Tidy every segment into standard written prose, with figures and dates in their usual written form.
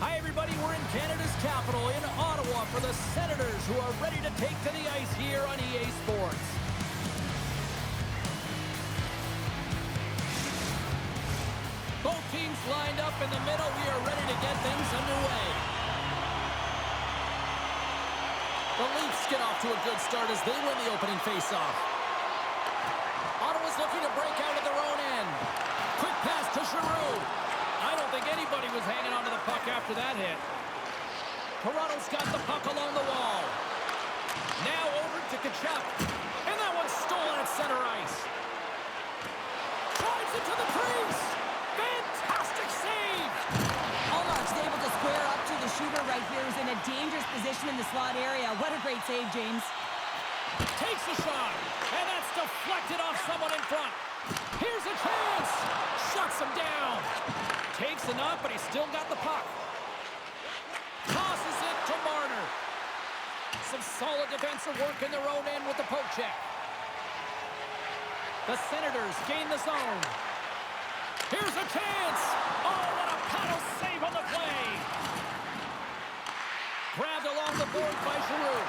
Hi, everybody. We're in Canada's capital, in Ottawa, for the Senators, who are ready to take to the ice here on EA Sports. Both teams lined up in the middle. We are ready to get things underway. The Leafs get off to a good start as they win the opening faceoff. Ottawa's looking to break out of their own end. Quick pass to Giroux. I don't think anybody was hanging onto the puck after that hit. Toronto's got the puck along the wall. Now over to Tkachuk. And that one's stolen at center ice. Drives it to the crease. Fantastic save. Allmark's able to square up to the shooter right here, who's in a dangerous position in the slot area. What a great save, James. Takes a shot. And that's deflected off someone in front. Here's a chance. Shuts him down. Takes a knock, but he's still got the puck. Tosses it to Marner. Some solid defensive work in their own end with the poke check. The Senators gain the zone. Here's a chance. Oh, what a paddle save on the play. Grabbed along the board by Giroux.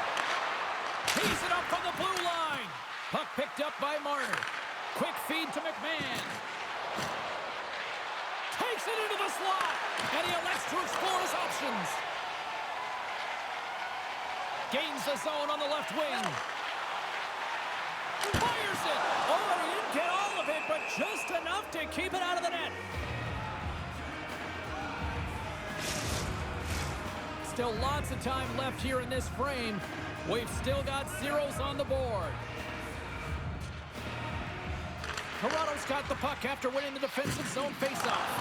Tees it up from the blue line. Puck picked up by Marner. Quick feed to McMahon. Takes it into the slot. And he elects to explore his options. Gains the zone on the left wing. Fires it. Oh, and he didn't get all of it, but just enough to keep it out of the net. Still lots of time left here in this frame. We've still got zeros on the board. Toronto's got the puck after winning the defensive zone faceoff.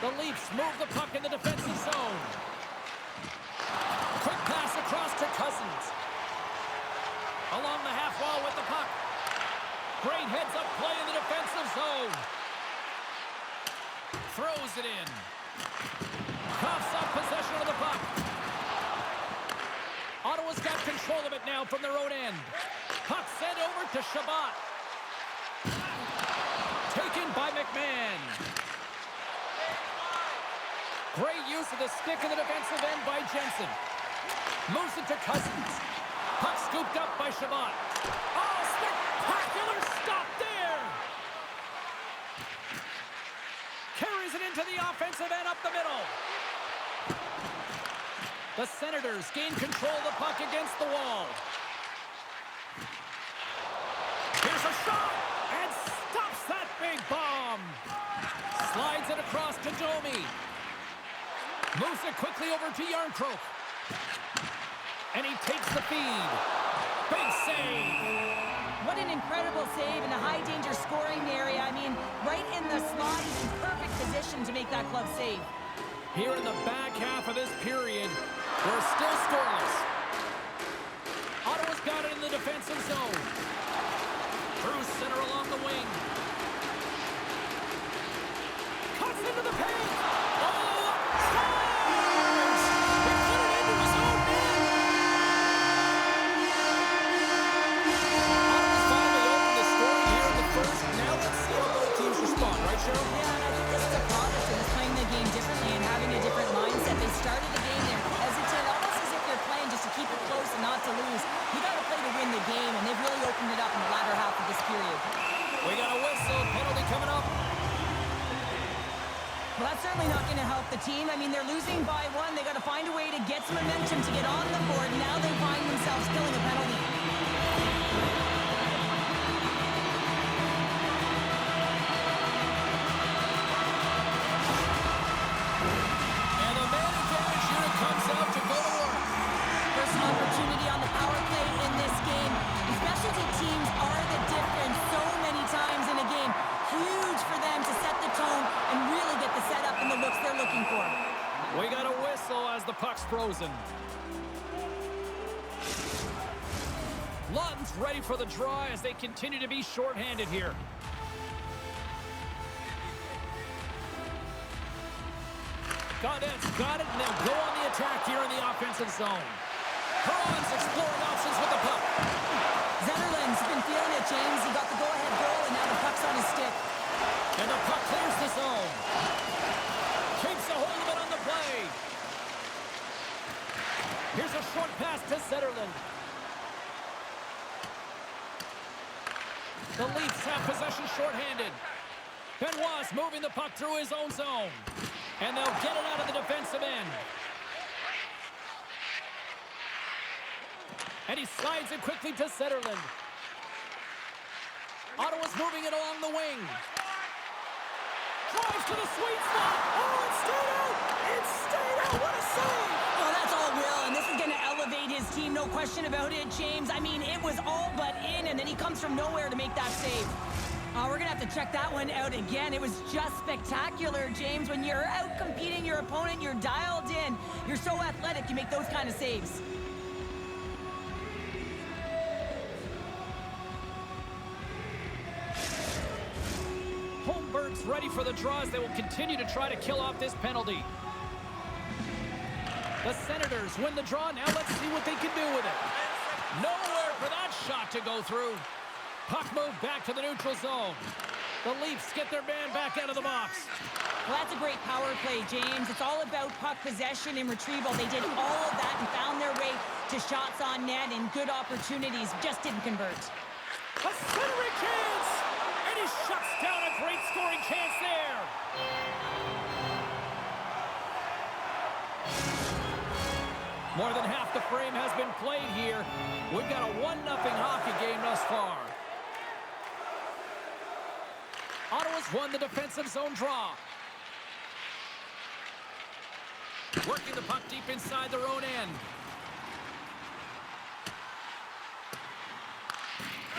The Leafs move the puck in the defensive zone. Quick pass across to Cousins. Along the half wall with the puck. Great heads-up play in the defensive zone. Throws it in. Coughs up possession of the puck. Ottawa's got control of it now from their own end. Puck sent over to Shabbat. Taken by McMahon. Great use of the stick in the defensive end by Jensen. Moves it to Cousins. Puck scooped up by Shabbat. Oh, spectacular stop there! Carries it into the offensive end up the middle. The Senators gain control of the puck against the wall. Here's a shot! And stops that big bomb! Slides it across to Domi. Moves it quickly over to Yarncroke. And he takes the feed. Big save! What an incredible save in a high-danger scoring area. I mean, right in the slot, he's in perfect position to make that glove save. Here in the back half of this period, we're still scoreless. Ottawa's got it in the defensive zone. Through center along the wing. Cuts into the paint. Oh, scores! He put it into his own net. Ottawa's finally opened the scoring here in the first. Now let's see how both teams respond, right, Cheryl? Yeah, and I think this is a product of just playing the game differently and having a different mindset. They started the game, they're hesitant, almost as if they're playing just to keep it close and not to lose. You got to play to win the game, and they've really opened it up in the latter half of this period. We got a whistle, penalty coming up. Well, that's certainly not going to help the team. I mean, they're losing by one. They got to find a way to get some momentum to get on the board. Now they find themselves killing a penalty. And the man advantage unit comes out to go to work. First opportunity on the power play in this game. The specialty teams are the difference so many times in a game. Huge for them to set the tone and really get the setup and the looks they're looking for. We got a whistle as the puck's frozen. Lawton's ready for the draw as they continue to be shorthanded here. Gaudette's got it, and they'll go on the attack here in the offensive zone. Bruins exploring options with the puck. Zetterlund's been feeling it, James. He got the go-ahead goal, and now the puck's on his stick. And the puck clears the zone. Keeps a hold of it on the play. short pass to Zetterlund. The Leafs have possession shorthanded. Benoit's moving the puck through his own zone. And they'll get it out of the defensive end. And he slides it quickly to Zetterlund. Ottawa's moving it along the wing. Drives to the sweet spot. Oh, it stayed out. It stayed out. What a save. Oh, that's all Will, and this is going to elevate his team, no question about it, James. I mean, it was all but in, and then he comes from nowhere to make that save. We're going to have to check that one out again. It was just spectacular, James. When you're out competing your opponent, you're dialed in. You're so athletic, you make those kind of saves. Holmberg's ready for the draws. They will continue to try to kill off this penalty. The Senators win the draw. Now let's see what they can do with it. Nowhere for that shot to go through. Puck moved back to the neutral zone. The Leafs get their man back out of the box. Well, that's a great power play, James. It's all about puck possession and retrieval. They did all of that and found their way to shots on net and good opportunities. Just didn't convert. A centering chance! And he shuts down a great scoring chance there. More than half the frame has been played here. We've got a 1-0 hockey game thus far. Ottawa's won the defensive zone draw. Working the puck deep inside their own end.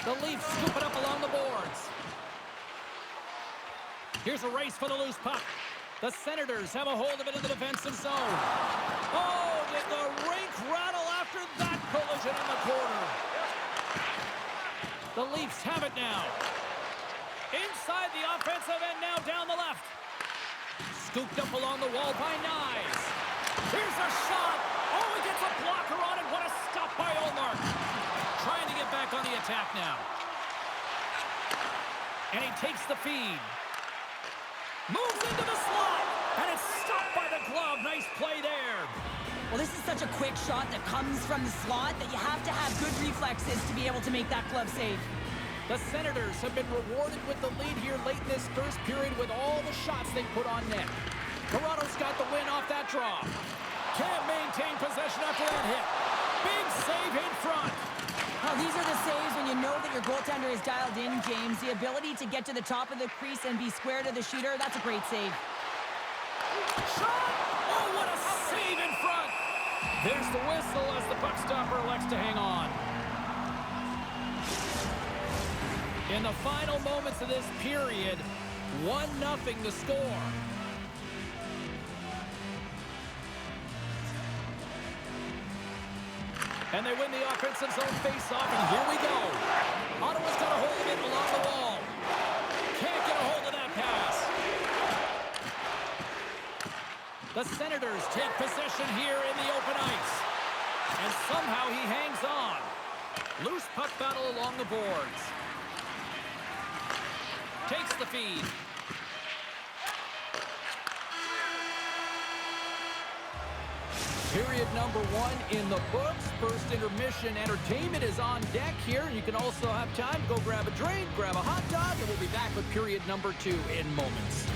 The Leafs scoop it up along the boards. Here's a race for the loose puck. The Senators have a hold of it in the defensive zone. Oh, did the rink rattle after that collision in the corner. The Leafs have it now. Inside the offensive end now down the left. Scooped up along the wall by Nyes. Here's a shot. Oh, he gets a blocker on it. What a stop by Ullmark. Trying to get back on the attack now. And he takes the feed. Moves into the slot. And it's stopped by the glove. Nice play there. Well, this is such a quick shot that comes from the slot that you have to have good reflexes to be able to make that glove save. The Senators have been rewarded with the lead here late in this first period with all the shots they put on net. Toronto's got the win off that draw. Can't maintain possession after that hit. Big save in front. Well, these are the saves when you know that your goaltender is dialed in, James. The ability to get to the top of the crease and be square to the shooter, that's a great save. Shot! Oh, what a save in front! There's the whistle as the puck stopper elects to hang on. In the final moments of this period, 1-0 the score. And they win the offensive zone face-off, and here we go. Ottawa's got a hold of it along the wall. Can't get a hold of that pass. The Senators take possession here in the open ice. And somehow he hangs on. Loose puck battle along the boards. Takes the feed. Period number 1 in the books. First intermission entertainment is on deck here. You can also have time to go grab a drink, grab a hot dog, and we'll be back with period number 2 in moments.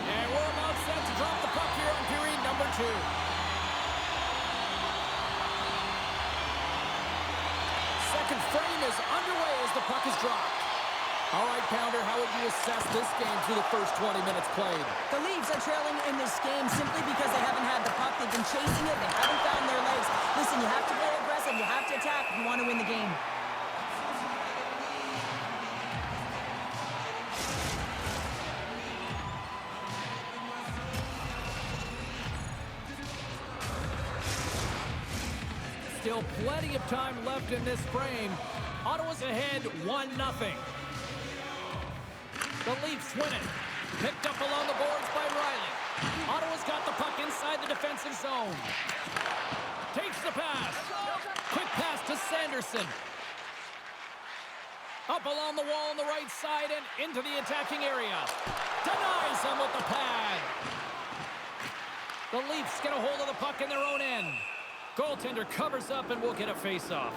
And we're about set to drop the puck here on period number 2. Second frame is underway as the puck is dropped. All right, Pounder, how would you assess this game through the first 20 minutes played? The Leafs are trailing in this game simply because they haven't had the puck. They've been chasing it. They haven't found their legs. Listen, you have to play aggressive. You have to attack if you want to win the game. Still plenty of time left in this frame. Ottawa's ahead 1-0. The Leafs win it. Picked up along the boards by Riley. Ottawa's got the puck inside the defensive zone. Takes the pass. Quick pass to Sanderson. Up along the wall on the right side and into the attacking area. Denies him with the pad. The Leafs get a hold of the puck in their own end. Goaltender covers up and will get a face-off.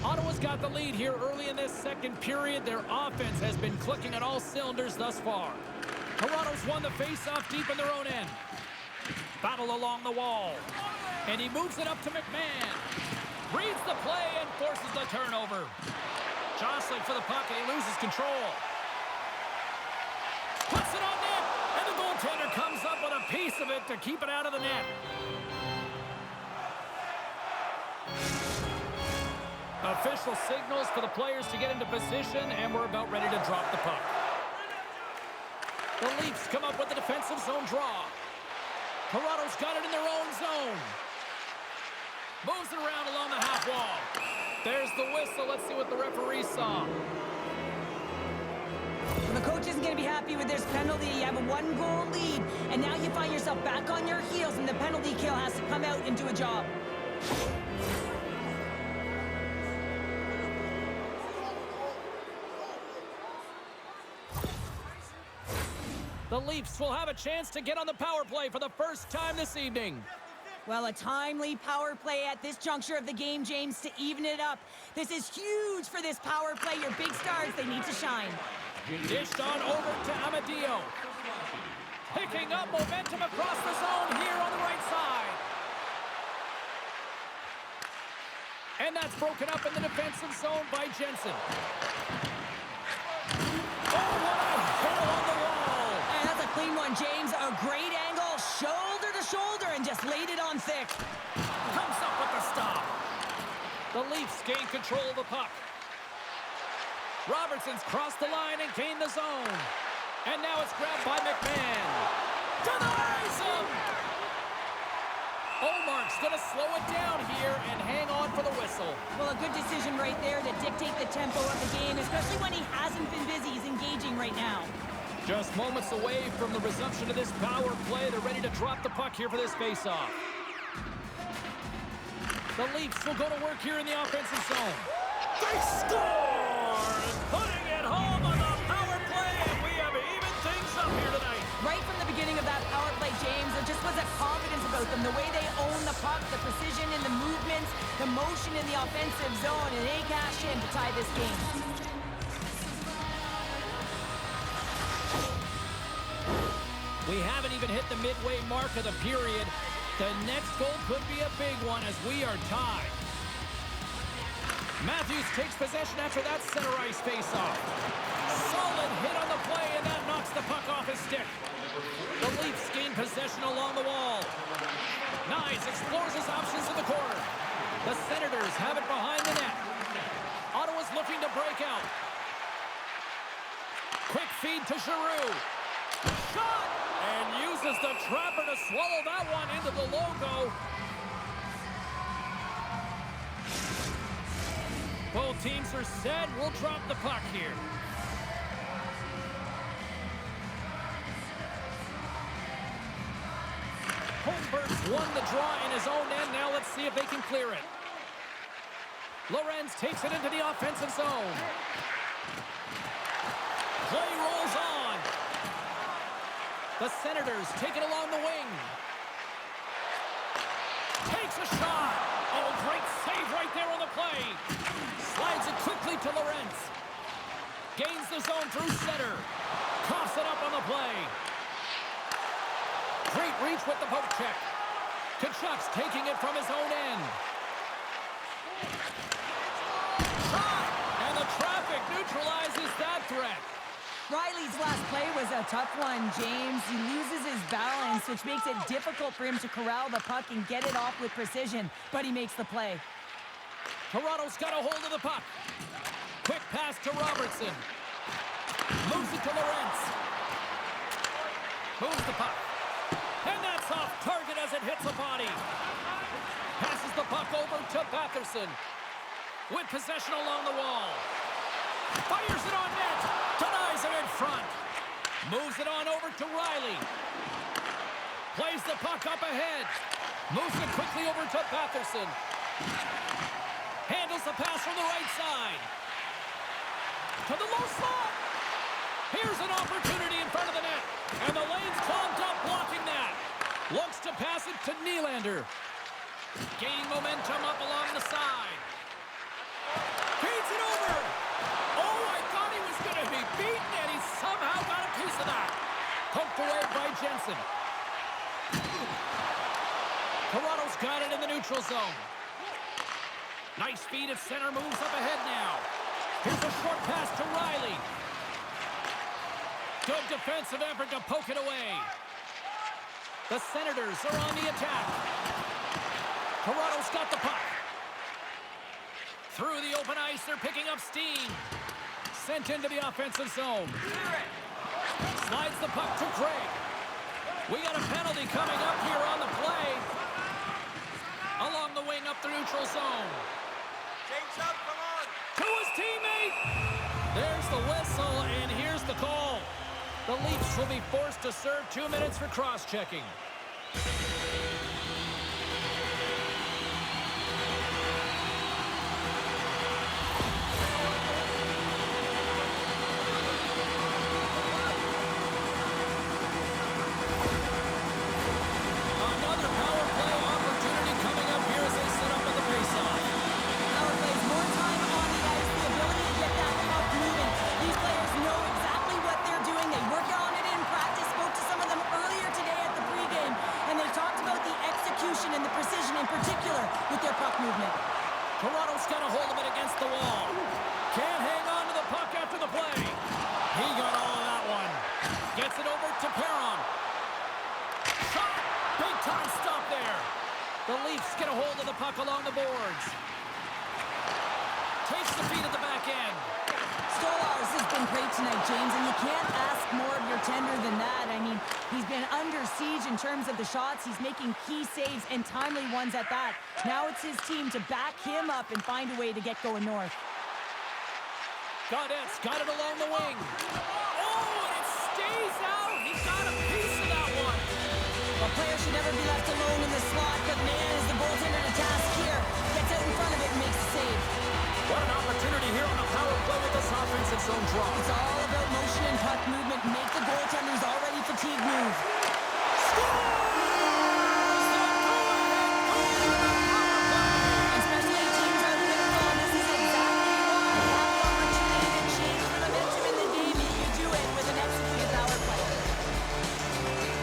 Ottawa's got the lead here early in this second period. Their offense has been clicking on all cylinders thus far. Toronto's won the face-off deep in their own end. Battle along the wall. And he moves it up to McMahon. Reads the play and forces the turnover. Jostling for the puck and he loses control. Puts it on net. And the goaltender comes up with a piece of it to keep it out of the net. Official signals for the players to get into position, and we're about ready to drop the puck. The Leafs come up with the defensive zone draw. Toronto's got it in their own zone. Moves it around along the half wall. There's the whistle. Let's see what the referee saw. The coach isn't going to be happy with this penalty. You have a one-goal lead, and now you find yourself back on your heels, and the penalty kill has to come out and do a job. The Leafs will have a chance to get on the power play for the first time this evening. Well, a timely power play at this juncture of the game, James, to even it up. This is huge for this power play. Your big stars, they need to shine. Dished on over to Amadio. Picking up momentum across the zone here on the right side. And that's broken up in the defensive zone by Jensen. Oh, what a hit on the wall. And that's a clean one, James. A great angle, shoulder to shoulder, and just laid it on thick. Comes up with the stop. The Leafs gain control of the puck. Robertson's crossed the line and gained the zone. And now it's grabbed by McMahon. Denies him! Omark's going to slow it down here and hang on for the whistle. Well, a good decision right there to dictate the tempo of the game, especially when he hasn't been busy. He's engaging right now. Just moments away from the resumption of this power play. They're ready to drop the puck here for this faceoff. The Leafs will go to work here in the offensive zone. They score! Putting it home on the power play, and we have even things up here tonight. Right from the beginning of that power play, James, there just was a confidence about them. The way they own the puck, the precision in the movements, the motion in the offensive zone, and they cashed in to tie this game. We haven't even hit the midway mark of the period. The next goal could be a big one as we are tied. Matthews takes possession after that center ice faceoff. Solid hit on the play, and that knocks the puck off his stick. The Leafs gain possession along the wall. Nyes explores his options in the corner. The Senators have it behind the net. Ottawa's looking to break out. Quick feed to Giroux. Shot! And uses the trapper to swallow that one into the logo. Both teams are set. We'll drop the puck here. Holmberg's won the draw in his own end. Now let's see if they can clear it. Lorenz takes it into the offensive zone. Play rolls on. The Senators take it along the wing. Takes a shot. Oh, great save right there on the play. Slides it quickly to Lorenz. Gains the zone through center. Coughs it up on the play. Great reach with the poke check. Kachuk's taking it from his own end. Shot! And the traffic neutralizes that threat. Riley's last play was a tough one, James. He loses his balance, which makes it difficult for him to corral the puck and get it off with precision, but he makes the play. Toronto's got a hold of the puck. Quick pass to Robertson. Moves it to Lorenz. Moves the puck. And that's off target as it hits a body. Passes the puck over to Batherson. With possession along the wall. Fires it on net. Denies it in front. Moves it on over to Riley. Plays the puck up ahead. Moves it quickly over to Batherson. Handles the pass from the right side. To the low slot. Here's an opportunity in front of the net. And the lane's clogged up blocking that. Looks to pass it to Nylander. Gaining momentum up along the side. Feeds it over. Oh, I thought he was going to be beaten, and he somehow got a piece of that. Poked away by Jensen. Toronto's got it in the neutral zone. Nice feed at center, moves up ahead now. Here's a short pass to Riley. Good defensive effort to poke it away. The Senators are on the attack. Toronto's got the puck. Through the open ice, they're picking up steam. Sent into the offensive zone. Slides the puck to Craig. We got a penalty coming up here on the play. Along the wing up the neutral zone. Change up, come on. To his teammate. There's the whistle, and here's the call. The Leafs will be forced to serve 2 minutes for cross-checking. Another power play opportunity coming up here as they set up at the faceoff. Power plays, more time on the ice, the ability to get that puck moving. These players know exactly what they're doing. They work on it in practice. Spoke to some of them earlier today at the pregame, and they talked about the execution and the precision in particular with their puck movement. Toronto's got a hold of it against the wall. Can't hang on to the puck after the play. He got all of that one. Gets it over to Perron. Shot! Big time stop there. The Leafs get a hold of the puck along the boards. Takes the feed at the back end. Stolarz has been great tonight, James, and you can't ask more of your tender than that. I mean, he's been under siege in terms of the shots. He's making key saves and timely ones at that. Now it's his team to back him up and find a way to get going north. Gaudette's got it along the wing. Oh, and it stays out. He got a piece of that one. A player should never be left alone in the slot, but man, is the goaltender to task here. Gets out in front of it and makes a save. What an opportunity here on the power play with this offensive zone draw. It's all about motion and puck movement. Make the goaltender's already fatigued move. Especially teams are critical, and this is exactly why you have the opportunity to change the momentum in the game, and you do it with an executed power play.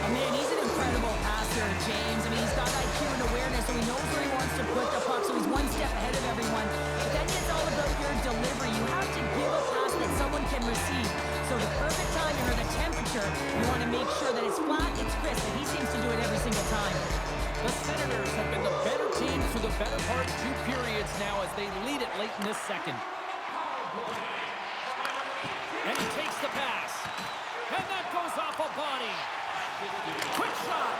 Oh man, he's an incredible passer, James. I mean, he's got IQ and awareness, so he knows where he wants to put the puck, so he's one step ahead of everyone. But then it's all about your delivery. You have to give a pass that someone can receive. So the perfect timing or the temperature, you want to make sure that it's flat, it's crisp, and he seems to do it every single time. The Senators have been the better team through the better part 2 periods now as they lead it late in this second. And he takes the pass. And that goes off a body. Quick shot.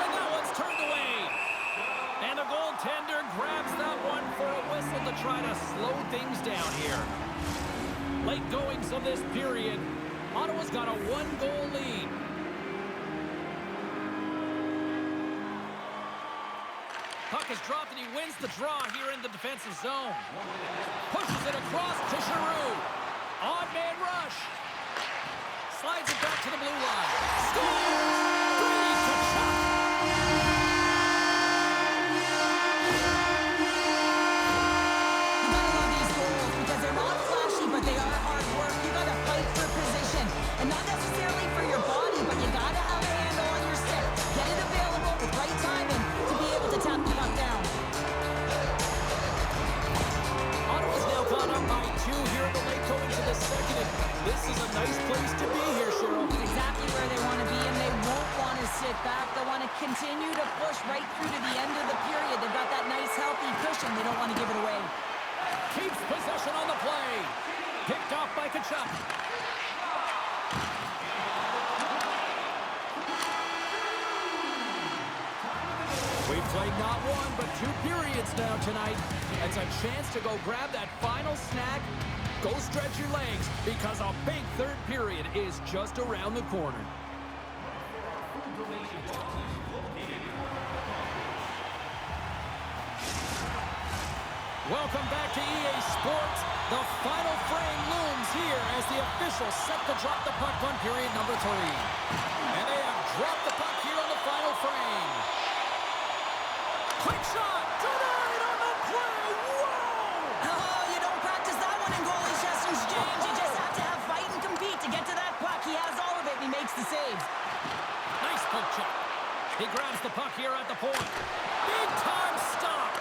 And that one's turned away. And the goaltender grabs that one for a whistle to try to slow things down here. Late goings of this period. Ottawa's got a 1-goal lead. Puck is dropped and he wins the draw here in the defensive zone. Pushes it across to Giroux. Odd man rush. Slides it back to the blue line. Scores! Brady to shot. You gotta love these goals because they're not flashy, but they are hard work. You gotta fight for position, and not necessarily for your body, but you gotta have a handle on your stick. Get it available with right timing to be able to tap the puck down. Ottawa's now gone up by 2 here in the late going to the second. And this is a nice place to be here, Cheryl. It's exactly where they want to be, and they won't want to sit back. They want to continue to push right through to the end of the period. They've got that nice, healthy cushion. They don't want to give it away. Keeps possession on the play. Picked off by Kachuk. We've played not 1, but 2 periods now tonight. It's a chance to go grab that final snack. Go stretch your legs because a big third period is just around the corner. Welcome back to EA Sports. The final frame looms here as the officials set to drop the puck on period number 3. And they have dropped the puck here on the final frame. Quick shot! Denied on the play! Whoa! Oh, you don't practice that one in goalie sessions, James. You just have to have fight and compete to get to that puck. He has all of it, and he makes the save. Nice poke check. He grabs the puck here at the point. Big time stop!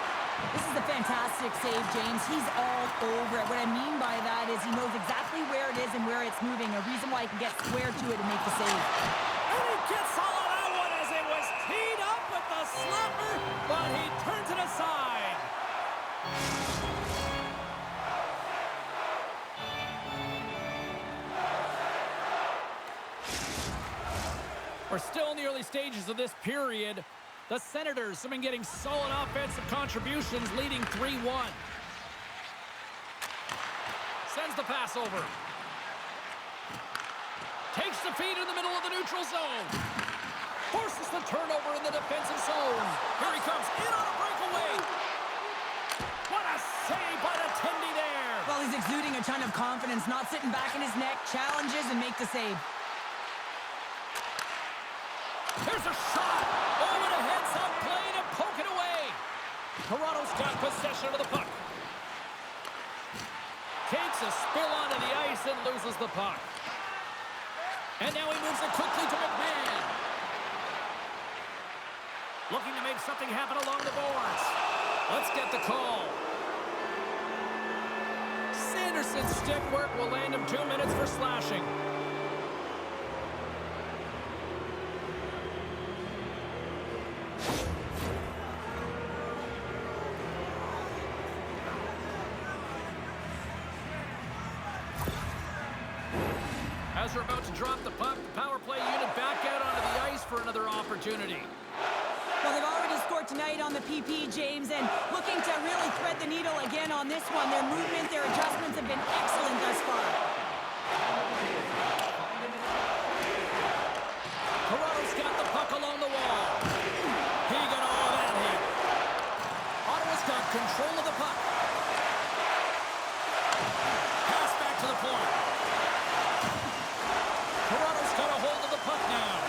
This is a fantastic save, James. He's all over it. What I mean by that is he knows exactly where it is and where it's moving. A reason why he can get square to it and make the save. And he gets all of that one as it was teed up with the slapper, but he turns it aside. We're still in the early stages of this period. The Senators have been getting solid offensive contributions, leading 3-1. Sends the pass over. Takes the feed in the middle of the neutral zone. Forces the turnover in the defensive zone. Here he comes in on a breakaway. What a save by the Tendy there. Well, he's exuding a ton of confidence, not sitting back in his neck, challenges and make the save. Here's a shot. Over the heads-up play to poke it away. Toronto's got possession of the puck. Takes a spill onto the ice and loses the puck. And now he moves it quickly to McMahon. Looking to make something happen along the boards. Let's get the call. Sanderson's stick work will land him 2 minutes for slashing. As we're about to drop the puck, the power play unit back out onto the ice for another opportunity. Well, they've already scored tonight on the PP, James, and looking to really thread the needle again on this one. Their movement, their adjustments have been excellent thus far. Toronto's got the puck along the wall. He got all that hit. Ottawa's got control of the puck. Pass back to the point. Toronto's got a hold of the puck now.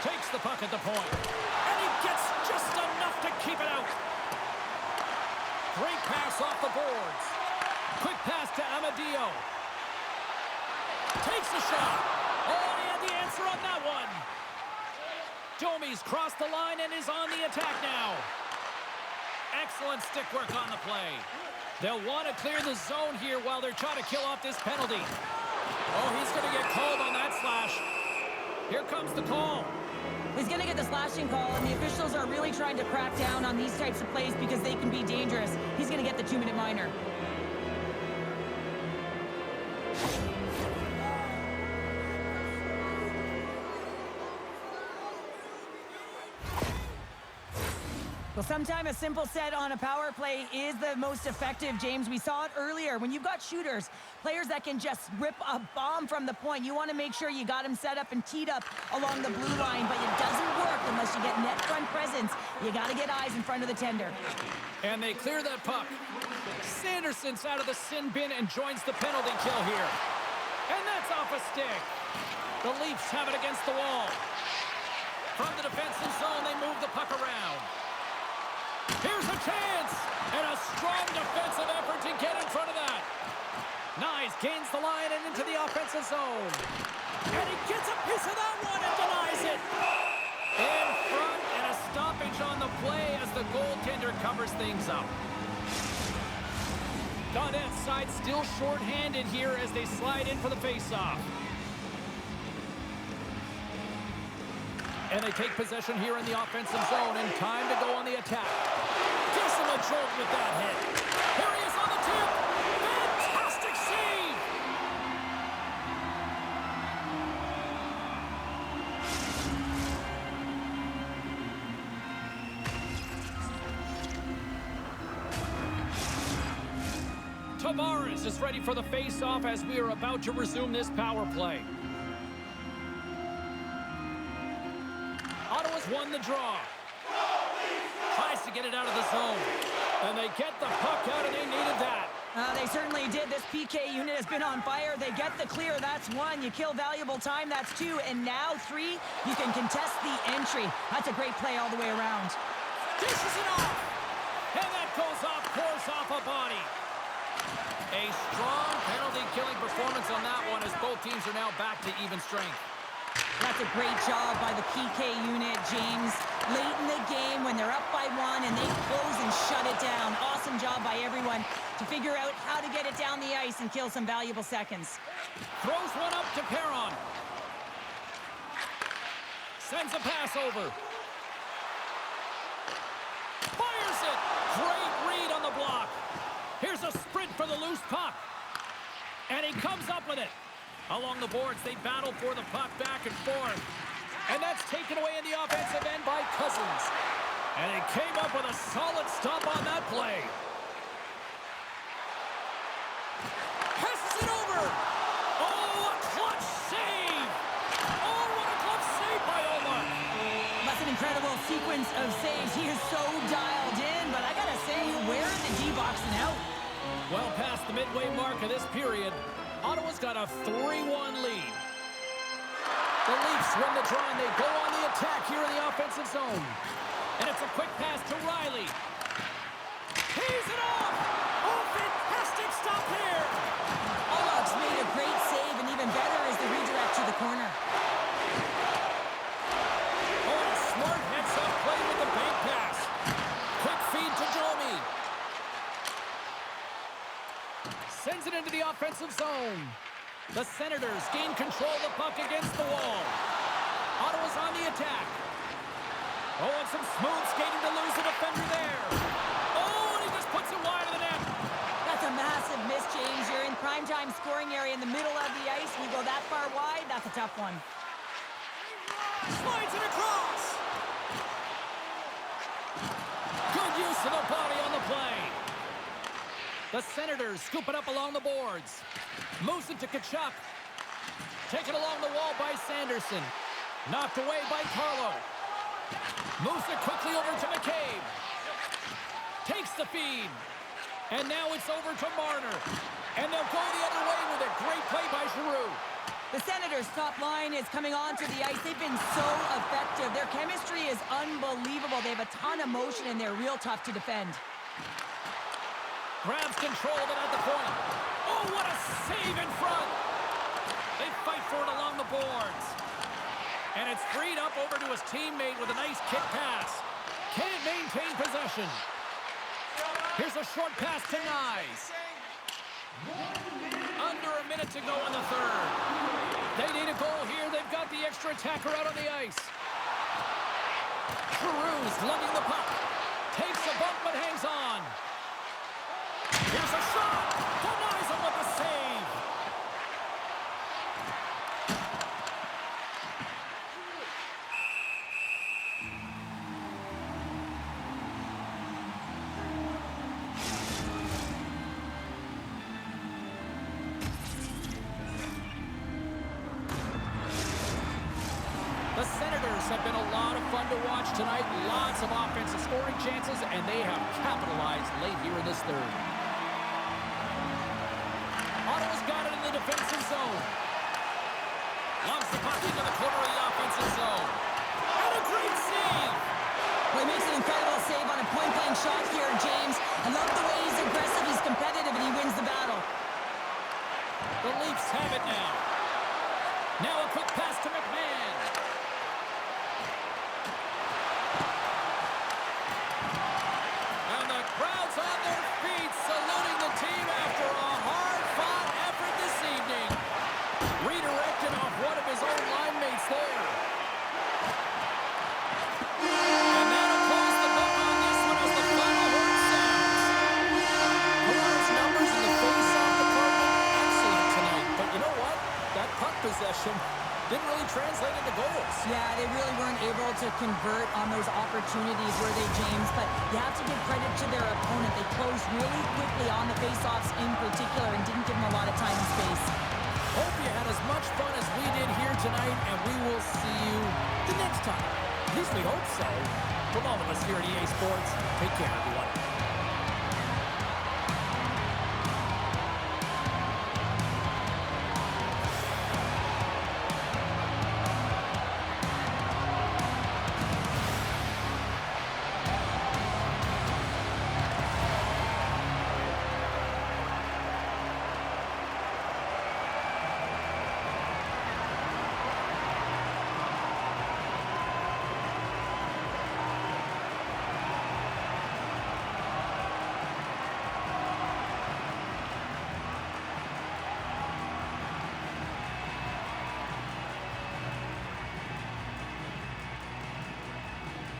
Takes the puck at the point. And he gets just enough to keep it out. Great pass off the boards. Quick pass to Amadio. Takes the shot. Oh, he had the answer on that one. Domi's crossed the line and is on the attack now. Excellent stick work on the play. They'll want to clear the zone here while they're trying to kill off this penalty. Oh, he's going to get called on that slash. Here comes the call. He's going to get the slashing call, and the officials are really trying to crack down on these types of plays because they can be dangerous. He's going to get the 2-minute minor. Well, sometimes a simple set on a power play is the most effective, James. We saw it earlier. When you've got shooters, players that can just rip a bomb from the point, you want to make sure you got them set up and teed up along the blue line, but it doesn't work unless you get net front presence. You got to get eyes in front of the tender. And they clear that puck. Sanderson's out of the sin bin and joins the penalty kill here. And that's off a stick. The Leafs have it against the wall. From the defensive zone, they move the puck around. Here's a chance, and a strong defensive effort to get in front of that. Nyes gains the line and into the offensive zone. And he gets a piece of that one and denies it. In front, and a stoppage on the play as the goaltender covers things up. Donet's side still short-handed here as they slide in for the face-off. And they take possession here in the offensive zone, and time to go on the attack. Decent jolt with that hit. Here he is on the tip. Fantastic save! Tavares is ready for the face-off as we are about to resume this power play. Ottawa's won the draw. Tries to get it out of the zone. And they get the puck out, and they needed that. They certainly did. This PK unit has been on fire. They get the clear. That's one. You kill valuable time. That's two. And now three, you can contest the entry. That's a great play all the way around. Dishes it off. And that goes off, pours off a body. A strong penalty-killing performance on that one as both teams are now back to even strength. That's a great job by the PK unit, James. Late in the game when they're up by one and they close and shut it down. Awesome job by everyone to figure out how to get it down the ice and kill some valuable seconds. Throws one up to Perron. Sends a pass over. Fires it. Great read on the block. Here's a sprint for the loose puck. And he comes up with it. Along the boards, they battle for the puck back and forth. And that's taken away in the offensive end by Cousins. And he came up with a solid stop on that play. Passes it over. Oh, a clutch save. Oh, what a clutch save by Omar. That's an incredible sequence of saves. He is so dialed in, but I gotta say, where are the D-boxing out? Well past the midway mark of this period, Ottawa's got a 3-1 lead. The Leafs win the draw, and they go on the attack here in the offensive zone. And it's a quick pass to Riley. Tees it off! Oh, fantastic stop here! Olof's made a great save, and even better is the redirect to the corner. Oh, a smart heads-up play with the bank pass. Quick feed to Domi. Sends it into the offensive zone. The Senators gain control of the puck against the wall. Ottawa's on the attack. Oh, and some smooth skating to lose a defender there. Oh, and he just puts it wide of the net. That's a massive miss, James. You're in primetime scoring area in the middle of the ice. You go that far wide, that's a tough one. Slides it across. Good use of the body on the play. The Senators scoop it up along the boards. Moves it to Kachuk. Taken along the wall by Sanderson. Knocked away by Carlo. Moves it quickly over to McCabe. Takes the feed. And now it's over to Marner. And they'll go the other way with a great play by Giroux. The Senators' top line is coming onto the ice. They've been so effective. Their chemistry is unbelievable. They have a ton of motion, and they're real tough to defend. Grabs control of it at the point. Oh, what a save in front. They fight for it along the boards. And it's freed up over to his teammate with a nice kick pass. Can't maintain possession. Here's a short pass to Nyes. Under a minute to go in the third. They need a goal here. They've got the extra attacker out on the ice. Giroux's lugging the puck. Takes a bump but hangs on. Here's a shot. Denies him with the save. The Senators have been a lot of fun to watch tonight. Lots of offensive scoring chances, and they have capitalized late here in this third. Ottawa's got it in the defensive zone. Lobs the puck into the corner of the offensive zone. And a great save! Well, he makes an incredible save on a point-blank shot here, James. I love the way he's aggressive, he's competitive, and he wins the battle. The Leafs have it now. Now a quick pass to McMahon. And the crowd's on their feet, saluting the team after a hard-fought effort this evening. Redirected off one of his own line mates there. And that'll close the book on this one as the final horn sounds. Toronto's numbers in the face-off department, excellent tonight. But you know what? That puck possession didn't really translate into goals. Yeah, they really weren't able to convert on those opportunities, were they, James? But you have to give credit to their opponent. They closed really quickly on the face-offs in particular and didn't give them a lot of time and space. Hope you had as much fun as we did here tonight, and we will see you the next time. At least we hope so. From all of us here at EA Sports, take care, everyone.